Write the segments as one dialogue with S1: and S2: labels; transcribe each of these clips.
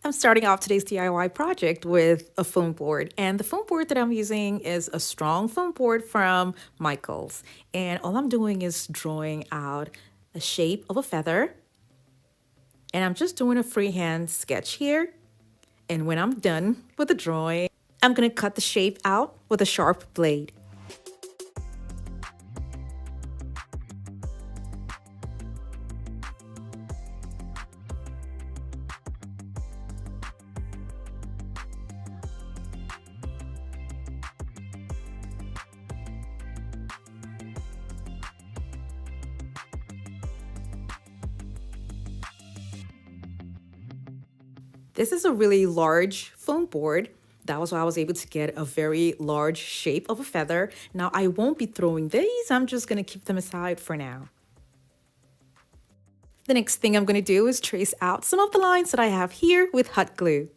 S1: I'm starting off today's DIY project with a foam board, and the foam board that I'm using is a strong foam board from Michaels. And all I'm doing is drawing out a shape of a feather, and I'm just doing a freehand sketch here. And when I'm done with the drawing, I'm gonna cut the shape out with a sharp blade. This is a really large foam board. That was why I was able to get a very large shape of a feather. Now I won't be throwing these, I'm just gonna keep them aside for now. The next thing I'm gonna do is trace out some of the lines that I have here with hot glue.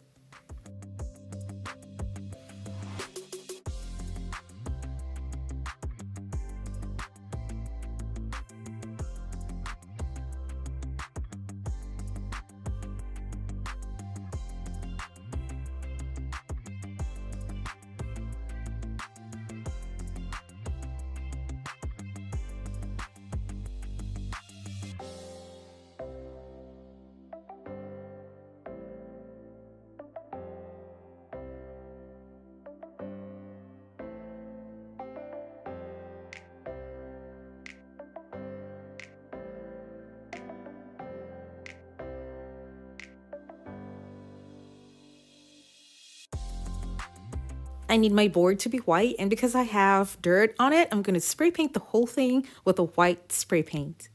S1: I need my board to be white, and because I have dirt on it, I'm going to spray paint the whole thing with a white spray paint.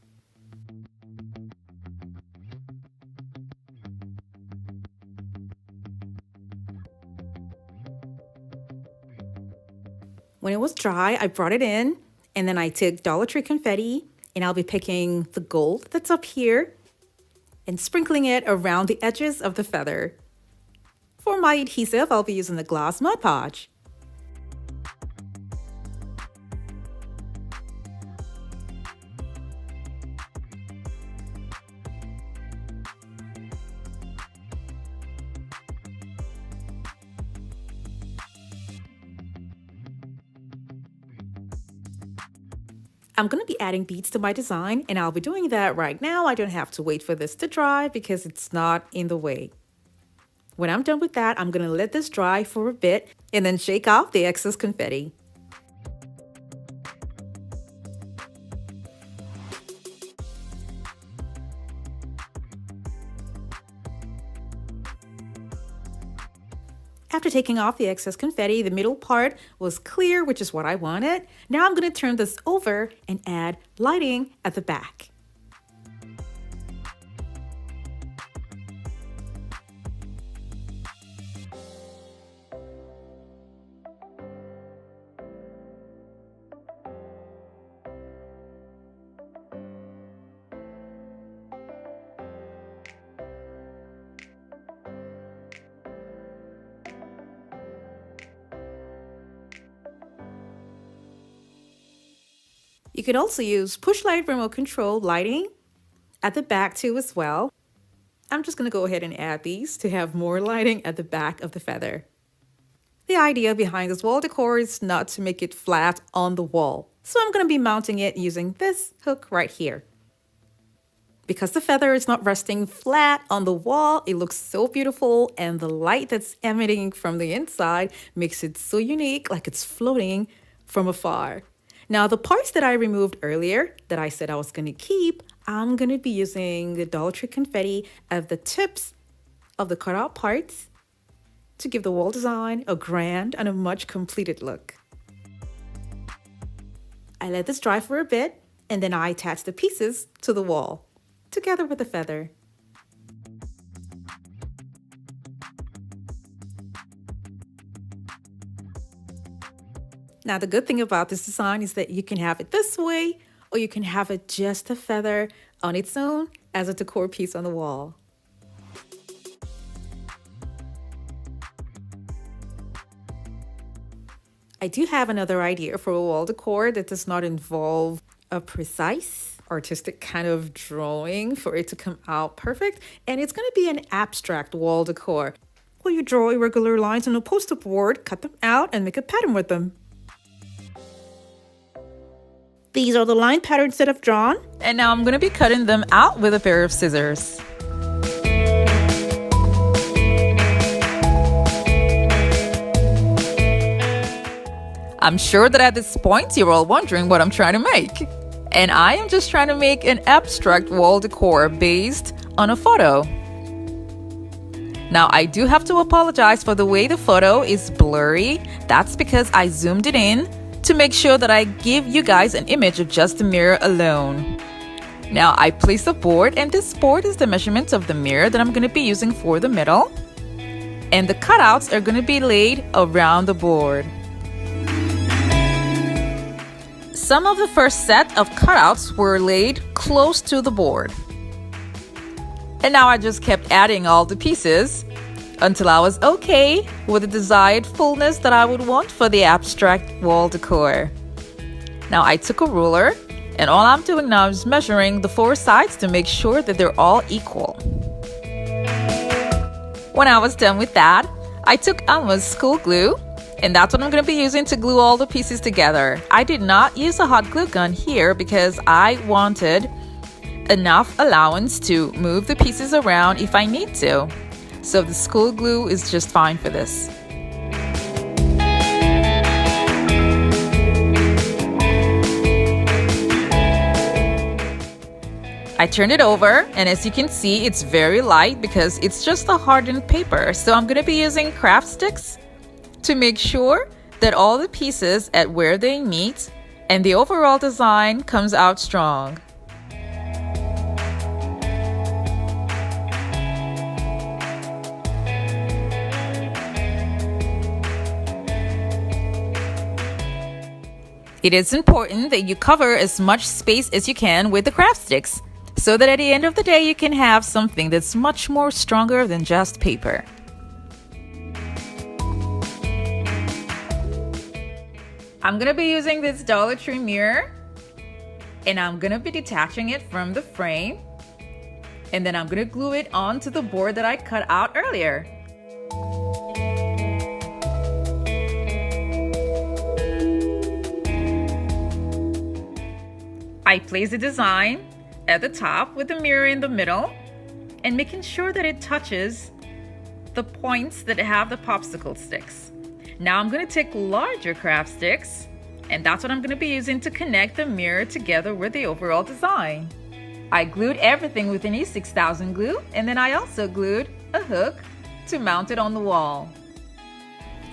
S1: When it was dry, I brought it in, and then I took Dollar Tree confetti, and I'll be picking the gold that's up here and sprinkling it around the edges of the feather. For my adhesive, I'll be using the glass Mod Podge. I'm going to be adding beads to my design, and I'll be doing that right now. I don't have to wait for this to dry because it's not in the way. When I'm done with that, I'm going to let this dry for a bit and then shake off the excess confetti. After taking off the excess confetti, the middle part was clear, which is what I wanted. Now I'm going to turn this over and add lighting at the back. You could also use push light remote control lighting at the back too as well. I'm just going to go ahead and add these to have more lighting at the back of the feather. The idea behind this wall decor is not to make it flat on the wall, so I'm going to be mounting it using this hook right here. Because the feather is not resting flat on the wall, it looks so beautiful, and the light that's emanating from the inside makes it so unique, like it's floating from afar. Now, the parts that I removed earlier that I said I was going to keep, I'm going to be using the Dollar Tree confetti at the tips of the cutout parts to give the wall design a grand and a much completed look. I let this dry for a bit, and then I attach the pieces to the wall together with the feather. Now, the good thing about this design is that you can have it this way, or you can have it just a feather on its own as a decor piece on the wall. I do have another idea for a wall decor that does not involve a precise artistic kind of drawing for it to come out perfect. And it's going to be an abstract wall decor. Well, you draw irregular lines on a poster board, cut them out, and make a pattern with them. These are the line patterns that I've drawn.
S2: And now I'm going to be cutting them out with a pair of scissors. I'm sure that at this point you're all wondering what I'm trying to make. And I am just trying to make an abstract wall decor based on a photo. Now I do have to apologize for the way the photo is blurry. That's because I zoomed it in to make sure that I give you guys an image of just the mirror alone. Now I place a board, and this board is the measurement of the mirror that I'm going to be using for the middle. And the cutouts are going to be laid around the board. Some of the first set of cutouts were laid close to the board. And now I just kept adding all the pieces until I was okay with the desired fullness that I would want for the abstract wall decor. Now I took a ruler, and all I'm doing now is measuring the 4 sides to make sure that they're all equal. When I was done with that, I took Elmer's school glue, and that's what I'm going to be using to glue all the pieces together. I did not use a hot glue gun here because I wanted enough allowance to move the pieces around if I need to. So the school glue is just fine for this. I turned it over, and as you can see, it's very light because it's just a hardened paper. So I'm going to be using craft sticks to make sure that all the pieces at where they meet and the overall design comes out strong. It is important that you cover as much space as you can with the craft sticks, so that at the end of the day you can have something that's much more stronger than just paper. I'm going to be using this Dollar Tree mirror, and I'm going to be detaching it from the frame, and then I'm going to glue it onto the board that I cut out earlier. I place the design at the top with the mirror in the middle and making sure that it touches the points that have the popsicle sticks. Now I'm going to take larger craft sticks, and that's what I'm going to be using to connect the mirror together with the overall design. I glued everything with an E6000 glue, and then I also glued a hook to mount it on the wall.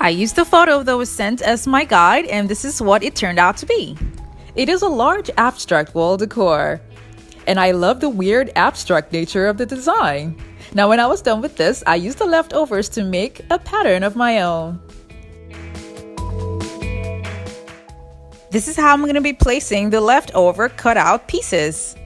S2: I used the photo that was sent as my guide, and this is what it turned out to be. It is a large abstract wall decor, and I love the weird abstract nature of the design. Now when I was done with this, I used the leftovers to make a pattern of my own. This is how I'm going to be placing the leftover cutout pieces.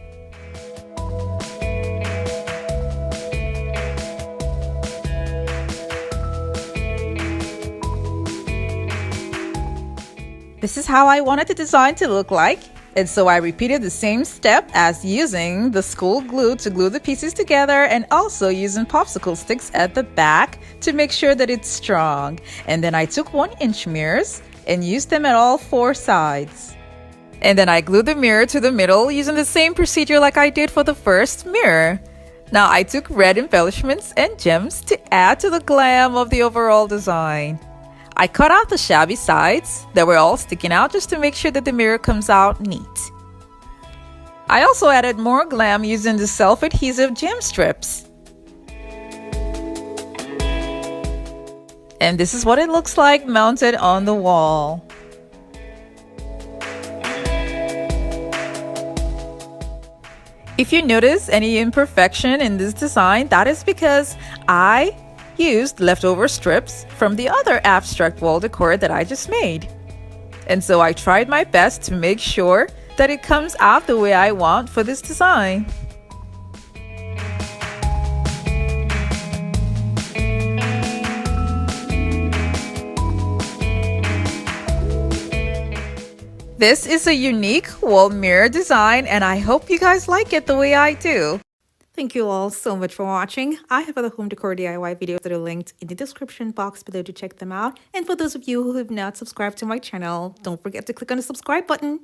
S2: This is how I wanted the design to look like, and so I repeated the same step as using the school glue to glue the pieces together, and also using popsicle sticks at the back to make sure that it's strong. And then I took 1-inch mirrors and used them at all 4 sides. And then I glued the mirror to the middle using the same procedure like I did for the first mirror. Now I took red embellishments and gems to add to the glam of the overall design. I cut out the shabby sides that were all sticking out just to make sure that the mirror comes out neat. I also added more glam using the self-adhesive gem strips. And this is what it looks like mounted on the wall. If you notice any imperfection in this design, that is because I used leftover strips from the other abstract wall decor that I just made. And so I tried my best to make sure that it comes out the way I want for this design. This is a unique wall mirror design, and I hope you guys like it the way I do.
S1: Thank you all so much for watching. I have other home decor DIY videos that are linked in the description box below to check them out. And for those of you who have not subscribed to my channel, don't forget to click on the subscribe button.